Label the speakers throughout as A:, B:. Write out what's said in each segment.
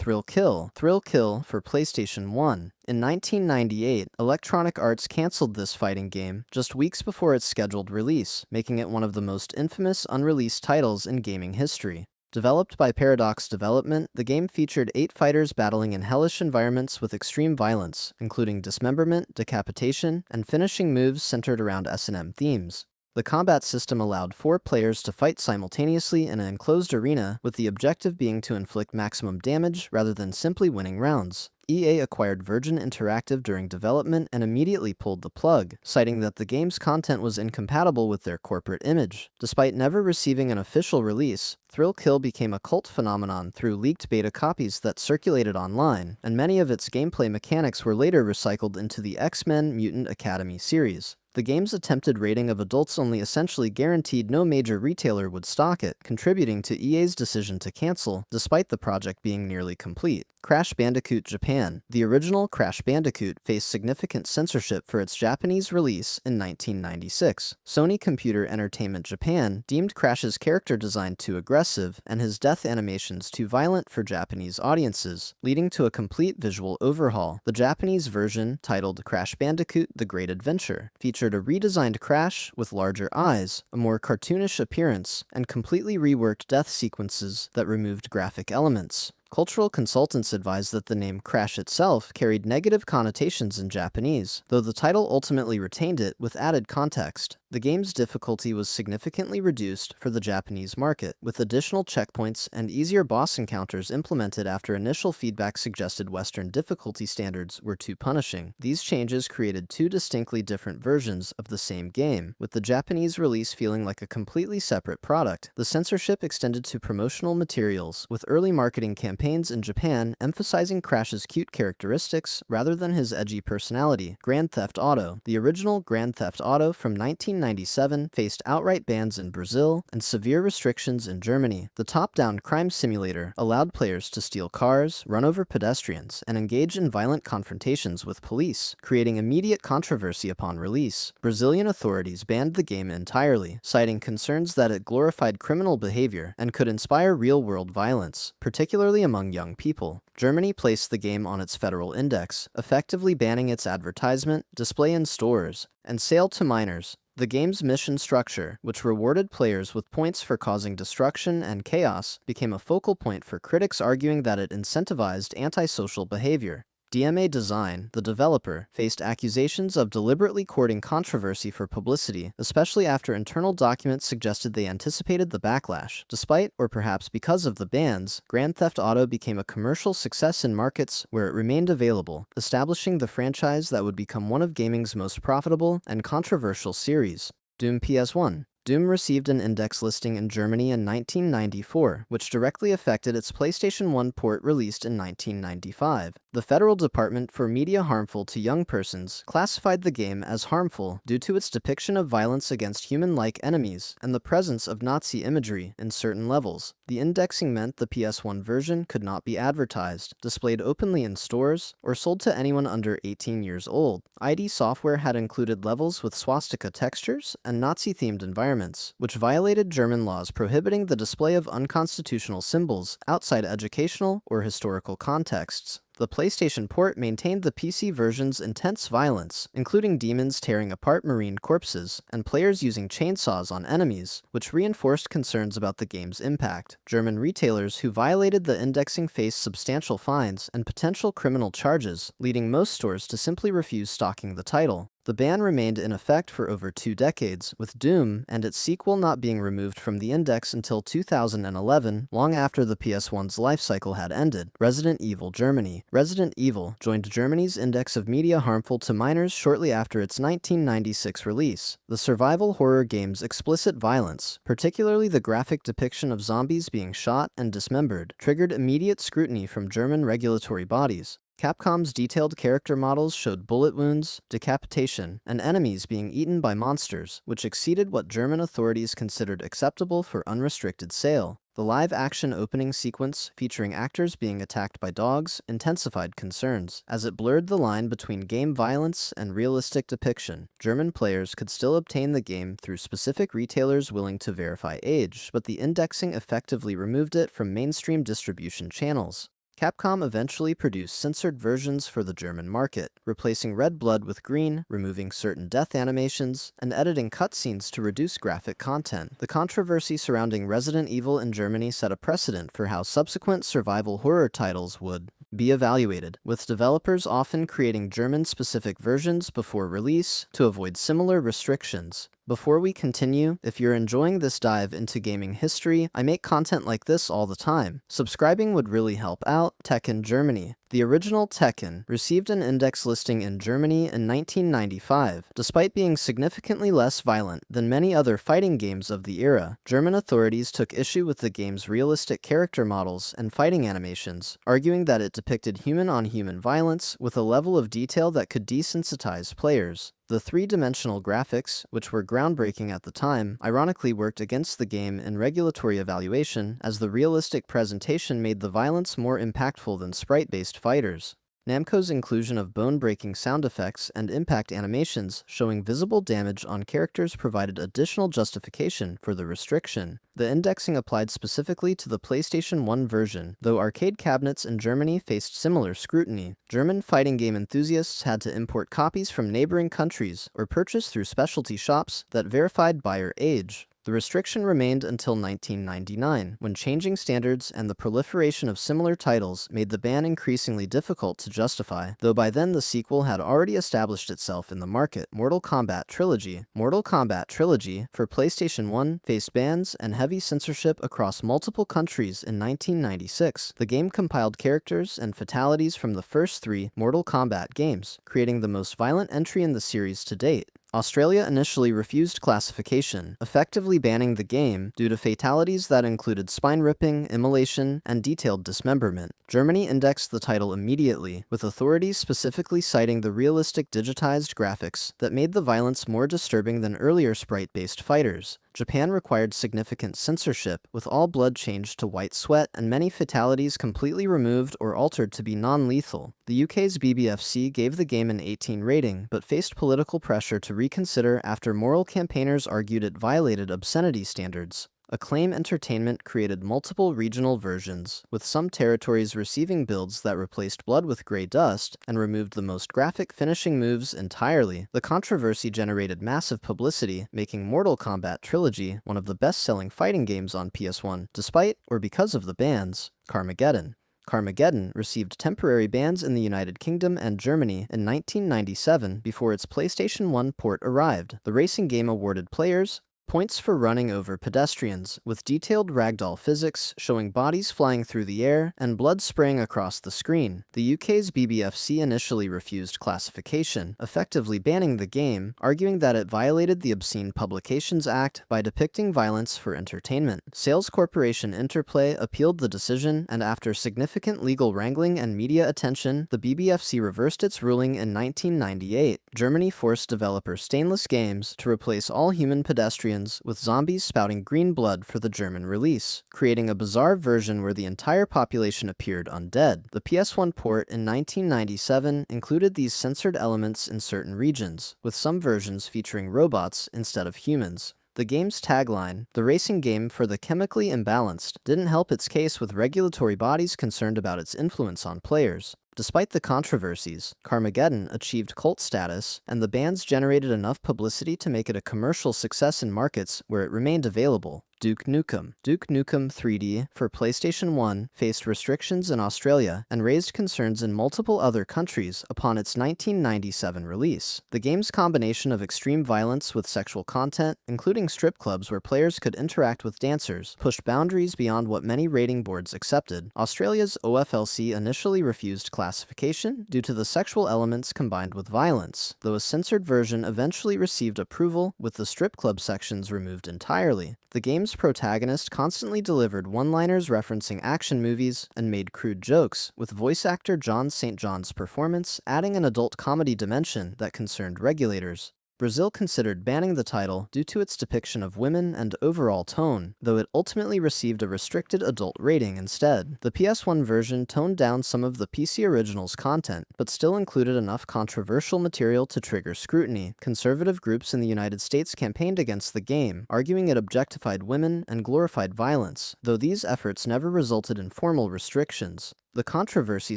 A: Thrill Kill. Thrill Kill for PlayStation 1. In 1998, Electronic Arts canceled this fighting game just weeks before its scheduled release, making it one of the most infamous unreleased titles in gaming history. Developed by Paradox Development, the game featured 8 fighters battling in hellish environments with extreme violence, including dismemberment, decapitation, and finishing moves centered around S&M themes. The combat system allowed 4 players to fight simultaneously in an enclosed arena, with the objective being to inflict maximum damage rather than simply winning rounds. EA acquired Virgin Interactive during development and immediately pulled the plug, citing that the game's content was incompatible with their corporate image. Despite never receiving an official release, Thrill Kill became a cult phenomenon through leaked beta copies that circulated online, and many of its gameplay mechanics were later recycled into the X-Men Mutant Academy series. The game's attempted rating of adults only essentially guaranteed no major retailer would stock it, contributing to EA's decision to cancel, despite the project being nearly complete. Crash Bandicoot Japan. The original Crash Bandicoot faced significant censorship for its Japanese release in 1996. Sony Computer Entertainment Japan deemed Crash's character design too aggressive and his death animations too violent for Japanese audiences, leading to a complete visual overhaul. The Japanese version, titled Crash Bandicoot: The Great Adventure, featured a redesigned Crash with larger eyes, a more cartoonish appearance, and completely reworked death sequences that removed graphic elements. Cultural consultants advised that the name Crash itself carried negative connotations in Japanese, though the title ultimately retained it with added context. The game's difficulty was significantly reduced for the Japanese market, with additional checkpoints and easier boss encounters implemented after initial feedback suggested Western difficulty standards were too punishing. These changes created 2 distinctly different versions of the same game, with the Japanese release feeling like a completely separate product. The censorship extended to promotional materials, with early marketing campaigns in Japan emphasizing Crash's cute characteristics rather than his edgy personality. Grand Theft Auto. The original Grand Theft Auto from 1997 faced outright bans in Brazil and severe restrictions in Germany. The top-down crime simulator allowed players to steal cars, run over pedestrians, and engage in violent confrontations with police, creating immediate controversy upon release. Brazilian authorities banned the game entirely, citing concerns that it glorified criminal behavior and could inspire real-world violence, particularly among young people. Germany placed the game on its federal index, effectively banning its advertisement, display in stores, and sale to minors. The game's mission structure, which rewarded players with points for causing destruction and chaos, became a focal point for critics arguing that it incentivized antisocial behavior. DMA Design, the developer, faced accusations of deliberately courting controversy for publicity, especially after internal documents suggested they anticipated the backlash. Despite, or perhaps because of the bans, Grand Theft Auto became a commercial success in markets where it remained available, establishing the franchise that would become one of gaming's most profitable and controversial series. Doom PS1. Doom received an index listing in Germany in 1994, which directly affected its PlayStation 1 port released in 1995. The Federal Department for Media Harmful to Young Persons classified the game as harmful due to its depiction of violence against human-like enemies and the presence of Nazi imagery in certain levels. The indexing meant the PS1 version could not be advertised, displayed openly in stores, or sold to anyone under 18 years old. ID Software had included levels with swastika textures and Nazi-themed environments, which violated German laws prohibiting the display of unconstitutional symbols outside educational or historical contexts. The PlayStation port maintained the PC version's intense violence, including demons tearing apart marine corpses and players using chainsaws on enemies, which reinforced concerns about the game's impact. German retailers who violated the indexing faced substantial fines and potential criminal charges, leading most stores to simply refuse stocking the title. The ban remained in effect for over 2 decades, with Doom and its sequel not being removed from the index until 2011, long after the PS1's lifecycle had ended. Resident Evil Germany. Resident Evil joined Germany's index of media harmful to minors shortly after its 1996 release. The survival horror game's explicit violence, particularly the graphic depiction of zombies being shot and dismembered, triggered immediate scrutiny from German regulatory bodies. Capcom's detailed character models showed bullet wounds, decapitation, and enemies being eaten by monsters, which exceeded what German authorities considered acceptable for unrestricted sale. The live-action opening sequence, featuring actors being attacked by dogs, intensified concerns, as it blurred the line between game violence and realistic depiction. German players could still obtain the game through specific retailers willing to verify age, but the indexing effectively removed it from mainstream distribution channels. Capcom eventually produced censored versions for the German market, replacing red blood with green, removing certain death animations, and editing cutscenes to reduce graphic content. The controversy surrounding Resident Evil in Germany set a precedent for how subsequent survival horror titles would be evaluated, with developers often creating German-specific versions before release to avoid similar restrictions. Before we continue, if you're enjoying this dive into gaming history, I make content like this all the time. Subscribing would really help out. Tekken Germany. The original Tekken received an index listing in Germany in 1995. Despite being significantly less violent than many other fighting games of the era, German authorities took issue with the game's realistic character models and fighting animations, arguing that it depicted human-on-human violence with a level of detail that could desensitize players. The three-dimensional graphics, which were groundbreaking at the time, ironically worked against the game in regulatory evaluation, as the realistic presentation made the violence more impactful than sprite-based fighters. Namco's inclusion of bone-breaking sound effects and impact animations showing visible damage on characters provided additional justification for the restriction. The indexing applied specifically to the PlayStation 1 version, though arcade cabinets in Germany faced similar scrutiny. German fighting game enthusiasts had to import copies from neighboring countries or purchase through specialty shops that verified buyer age. The restriction remained until 1999, when changing standards and the proliferation of similar titles made the ban increasingly difficult to justify, though by then the sequel had already established itself in the market. Mortal Kombat Trilogy. Mortal Kombat Trilogy for PlayStation 1 faced bans and heavy censorship across multiple countries in 1996. The game compiled characters and fatalities from the first three Mortal Kombat games, creating the most violent entry in the series to date. Australia initially refused classification, effectively banning the game due to fatalities that included spine ripping, immolation, and detailed dismemberment. Germany indexed the title immediately, with authorities specifically citing the realistic digitized graphics that made the violence more disturbing than earlier sprite-based fighters. Japan required significant censorship, with all blood changed to white sweat and many fatalities completely removed or altered to be non-lethal. The UK's BBFC gave the game an 18 rating, but faced political pressure to reconsider after moral campaigners argued it violated obscenity standards. Acclaim Entertainment created multiple regional versions, with some territories receiving builds that replaced blood with gray dust and removed the most graphic finishing moves entirely. The controversy generated massive publicity, making Mortal Kombat Trilogy one of the best-selling fighting games on PS1, despite or because of the bans. Carmageddon. Carmageddon received temporary bans in the United Kingdom and Germany in 1997 before its PlayStation 1 port arrived. The racing game awarded players points for running over pedestrians, with detailed ragdoll physics showing bodies flying through the air and blood spraying across the screen. The UK's BBFC initially refused classification, effectively banning the game, arguing that it violated the Obscene Publications Act by depicting violence for entertainment. Sales corporation Interplay appealed the decision, and after significant legal wrangling and media attention, the BBFC reversed its ruling in 1998. Germany forced developer Stainless Games to replace all human pedestrians with zombies spouting green blood for the German release, creating a bizarre version where the entire population appeared undead. The PS1 port in 1997 included these censored elements in certain regions, with some versions featuring robots instead of humans. The game's tagline, "The racing game for the chemically imbalanced," didn't help its case with regulatory bodies concerned about its influence on players. Despite the controversies, Carmageddon achieved cult status, and the bans generated enough publicity to make it a commercial success in markets where it remained available. Duke Nukem. Duke Nukem 3D for PlayStation 1 faced restrictions in Australia and raised concerns in multiple other countries upon its 1997 release. The game's combination of extreme violence with sexual content, including strip clubs where players could interact with dancers, pushed boundaries beyond what many rating boards accepted. Australia's OFLC initially refused classification due to the sexual elements combined with violence, though a censored version eventually received approval, with the strip club sections removed entirely. The game's protagonist constantly delivered one-liners referencing action movies and made crude jokes, with voice actor John St. John's performance adding an adult comedy dimension that concerned regulators. Brazil considered banning the title due to its depiction of women and overall tone, though it ultimately received a restricted adult rating instead. The PS1 version toned down some of the PC Original's content, but still included enough controversial material to trigger scrutiny. Conservative groups in the United States campaigned against the game, arguing it objectified women and glorified violence, though these efforts never resulted in formal restrictions. The controversy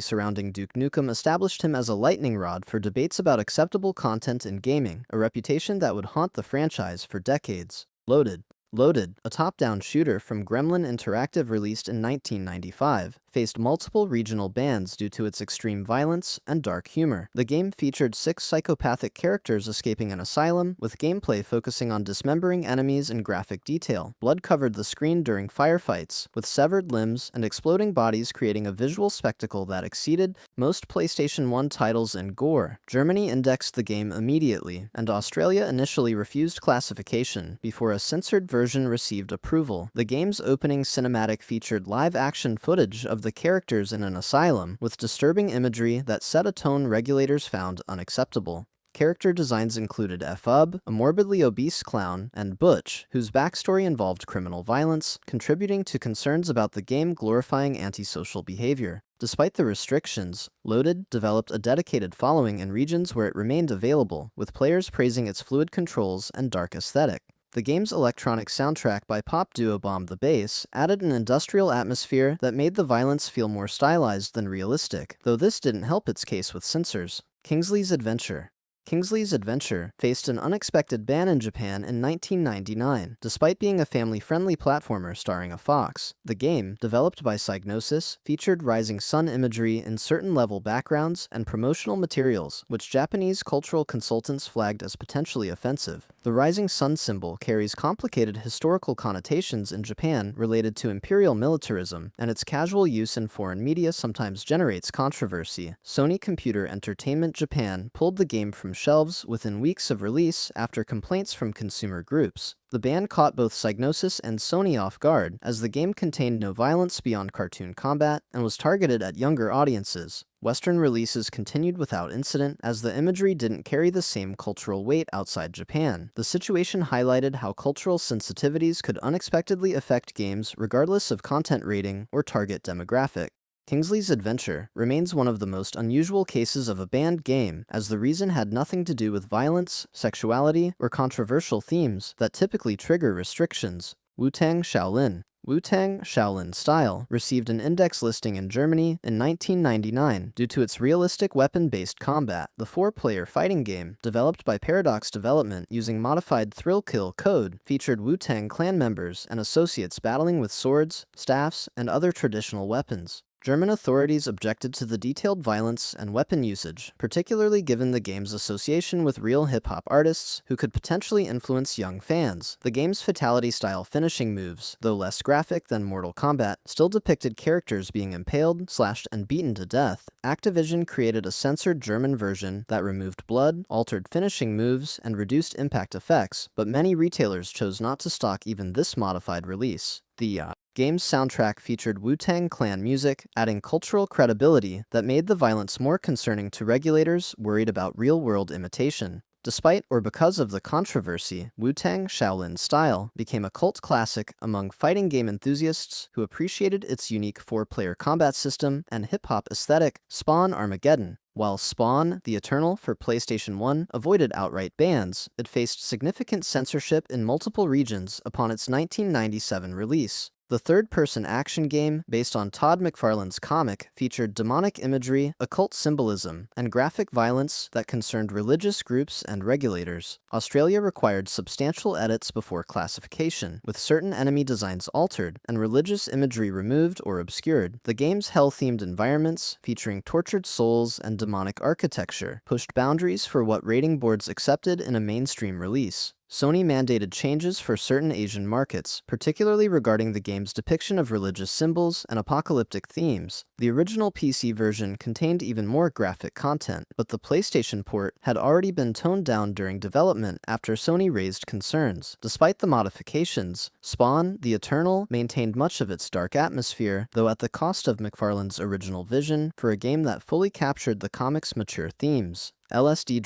A: surrounding Duke Nukem established him as a lightning rod for debates about acceptable content in gaming, a reputation that would haunt the franchise for decades. Loaded, a top-down shooter from Gremlin Interactive released in 1995, faced multiple regional bans due to its extreme violence and dark humor. The game featured 6 psychopathic characters escaping an asylum, with gameplay focusing on dismembering enemies in graphic detail. Blood covered the screen during firefights, with severed limbs and exploding bodies creating a visual spectacle that exceeded most PlayStation 1 titles in gore. Germany indexed the game immediately, and Australia initially refused classification before a censored version received approval. The game's opening cinematic featured live-action footage of the characters in an asylum, with disturbing imagery that set a tone regulators found unacceptable. Character designs included F-Ub, a morbidly obese clown, and Butch, whose backstory involved criminal violence, contributing to concerns about the game glorifying antisocial behavior. Despite the restrictions, Loaded developed a dedicated following in regions where it remained available, with players praising its fluid controls and dark aesthetic. The game's electronic soundtrack by pop duo Bomb the Bass added an industrial atmosphere that made the violence feel more stylized than realistic, though this didn't help its case with censors. Kingsley's Adventure faced an unexpected ban in Japan in 1999, despite being a family-friendly platformer starring a fox. The game, developed by Psygnosis, featured rising sun imagery in certain level backgrounds and promotional materials, which Japanese cultural consultants flagged as potentially offensive. The rising sun symbol carries complicated historical connotations in Japan related to imperial militarism, and its casual use in foreign media sometimes generates controversy. Sony Computer Entertainment Japan pulled the game from shelves within weeks of release after complaints from consumer groups. The ban caught both Psygnosis and Sony off guard, as the game contained no violence beyond cartoon combat and was targeted at younger audiences. Western releases continued without incident, as the imagery didn't carry the same cultural weight outside Japan. The situation highlighted how cultural sensitivities could unexpectedly affect games regardless of content rating or target demographic. Kingsley's Adventure remains one of the most unusual cases of a banned game, as the reason had nothing to do with violence, sexuality, or controversial themes that typically trigger restrictions. Wu-Tang Shaolin Style received an index listing in Germany in 1999 due to its realistic weapon-based combat. The 4-player fighting game, developed by Paradox Development using modified thrill-kill code, featured Wu-Tang Clan members and associates battling with swords, staffs, and other traditional weapons. German authorities objected to the detailed violence and weapon usage, particularly given the game's association with real hip-hop artists who could potentially influence young fans. The game's fatality-style finishing moves, though less graphic than Mortal Kombat, still depicted characters being impaled, slashed, and beaten to death. Activision created a censored German version that removed blood, altered finishing moves, and reduced impact effects, but many retailers chose not to stock even this modified release. The game's soundtrack featured Wu-Tang Clan music, adding cultural credibility that made the violence more concerning to regulators worried about real-world imitation. Despite or because of the controversy, Wu-Tang Shaolin Style became a cult classic among fighting game enthusiasts who appreciated its unique 4-player combat system and hip-hop aesthetic. Armageddon. While Spawn: The Eternal for PlayStation 1 avoided outright bans, it faced significant censorship in multiple regions upon its 1997 release. The third-person action game, based on Todd McFarlane's comic, featured demonic imagery, occult symbolism, and graphic violence that concerned religious groups and regulators. Australia required substantial edits before classification, with certain enemy designs altered and religious imagery removed or obscured. The game's hell-themed environments, featuring tortured souls and demonic architecture, pushed boundaries for what rating boards accepted in a mainstream release. Sony mandated changes for certain Asian markets, particularly regarding the game's depiction of religious symbols and apocalyptic themes. The original PC version contained even more graphic content, but the PlayStation port had already been toned down during development after Sony raised concerns. Despite the modifications, Spawn: The Eternal maintained much of its dark atmosphere, though at the cost of McFarlane's original vision for a game that fully captured the comic's mature themes. LSD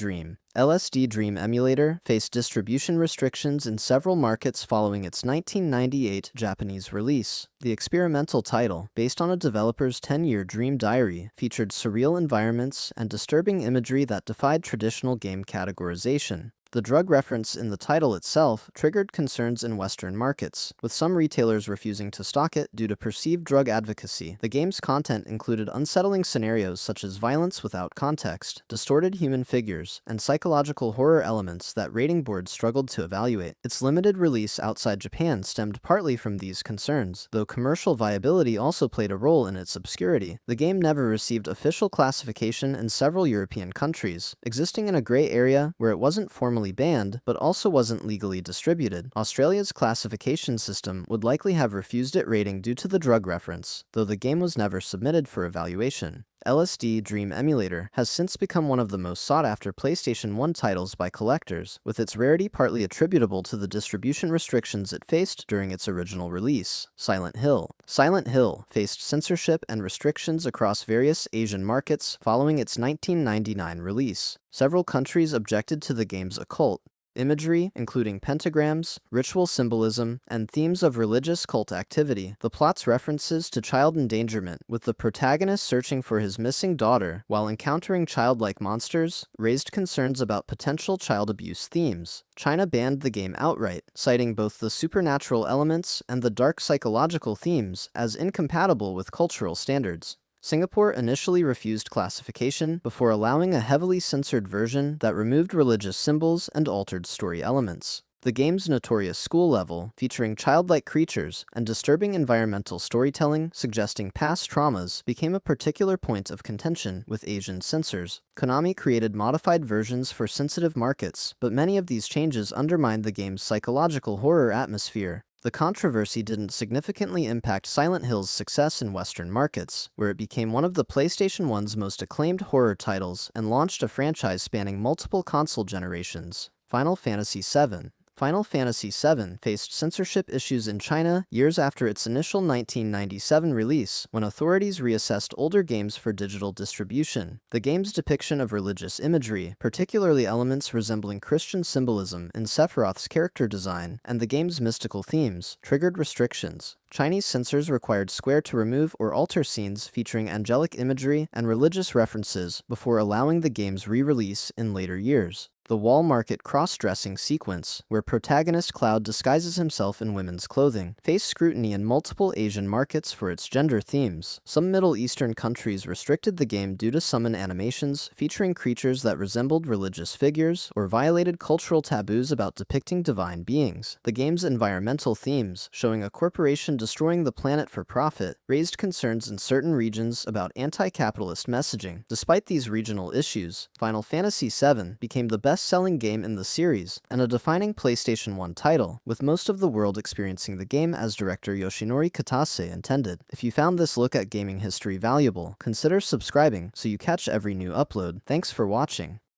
A: Dream emulator faced distribution restrictions in several markets following its 1998 Japanese release. The experimental title, based on a developer's 10-year dream diary, featured surreal environments and disturbing imagery that defied traditional game categorization. The drug reference in the title itself triggered concerns in Western markets, with some retailers refusing to stock it due to perceived drug advocacy. The game's content included unsettling scenarios such as violence without context, distorted human figures, and psychological horror elements that rating boards struggled to evaluate. Its limited release outside Japan stemmed partly from these concerns, though commercial viability also played a role in its obscurity. The game never received official classification in several European countries, existing in a gray area where it wasn't formally banned, but also wasn't legally distributed. Australia's classification system would likely have refused it rating due to the drug reference, though the game was never submitted for evaluation. LSD Dream Emulator has since become one of the most sought-after PlayStation 1 titles by collectors, with its rarity partly attributable to the distribution restrictions it faced during its original release. Silent Hill. Silent Hill faced censorship and restrictions across various Asian markets following its 1999 release. Several countries objected to the game's occult imagery, including pentagrams, ritual symbolism, and themes of religious cult activity. The plot's references to child endangerment, with the protagonist searching for his missing daughter while encountering childlike monsters, raised concerns about potential child abuse themes. China banned the game outright, citing both the supernatural elements and the dark psychological themes as incompatible with cultural standards. Singapore initially refused classification before allowing a heavily censored version that removed religious symbols and altered story elements. The game's notorious school level, featuring childlike creatures and disturbing environmental storytelling suggesting past traumas, became a particular point of contention with Asian censors. Konami created modified versions for sensitive markets, but many of these changes undermined the game's psychological horror atmosphere. The controversy didn't significantly impact Silent Hill's success in Western markets, where it became one of the PlayStation 1's most acclaimed horror titles and launched a franchise spanning multiple console generations. Final Fantasy VII. Final Fantasy VII faced censorship issues in China years after its initial 1997 release, when authorities reassessed older games for digital distribution. The game's depiction of religious imagery, particularly elements resembling Christian symbolism in Sephiroth's character design, and the game's mystical themes, triggered restrictions. Chinese censors required Square to remove or alter scenes featuring angelic imagery and religious references before allowing the game's re-release in later years. The Wall Market cross-dressing sequence, where protagonist Cloud disguises himself in women's clothing, faced scrutiny in multiple Asian markets for its gender themes. Some Middle Eastern countries restricted the game due to summon animations featuring creatures that resembled religious figures or violated cultural taboos about depicting divine beings. The game's environmental themes, showing a corporation destroying the planet for profit, raised concerns in certain regions about anti-capitalist messaging. Despite these regional issues, Final Fantasy VII became the best-selling game in the series and a defining PlayStation 1 title, with most of the world experiencing the game as director Yoshinori Kitase intended. If you found this look at gaming history valuable, consider subscribing so you catch every new upload. Thanks for watching.